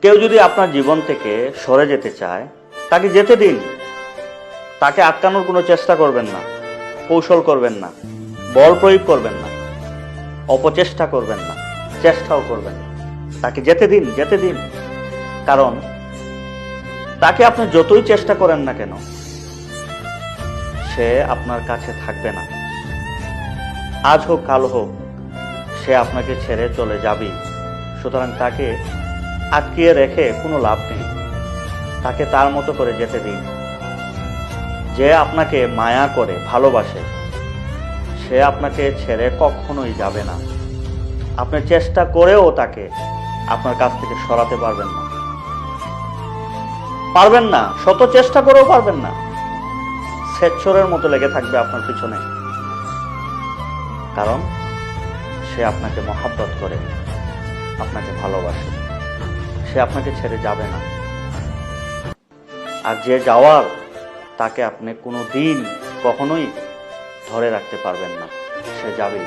কেউ যদি আপনার জীবন থেকে সরে যেতে চায়, তাকে যেতে দিন। তাকে আটকানোর কোনো চেষ্টা করবেন না, কৌশল করবেন না, বল প্রয়োগ করবেন না, অপচেষ্টা করবেন না, চেষ্টাও করবেন না। তাকে যেতে দিন, যেতে দিন। কারণ তাকে আপনি যতই চেষ্টা করেন না কেন, সে আপনার কাছে থাকবে না। আজ হোক কাল হোক সে আপনাকে ছেড়ে চলে যাবেই। সুতরাং তাকে আটকিয়ে রেখে কোনো লাভ নেই। তাকে তার মতো করে যেতে দিন। যে আপনাকে মায়া করে ভালোবাসে, সে আপনাকে ছেড়ে কখনোই যাবে না। আপনি চেষ্টা করেও তাকে আপনার কাছ থেকে সরাতে পারবেন না, পারবেন না। শত চেষ্টা করেও পারবেন না। স্বেচ্ছরের মতো লেগে থাকবে আপনার পিছনে। কারণ সে আপনাকে মহাব্বত করে, আপনাকে ভালোবাসে। সে আপনাকে ছেড়ে যাবে না। আর যে যাওয়ার, তাকে আপনি কোনো দিন কখনোই ধরে রাখতে পারবেন না। সে যাবেই।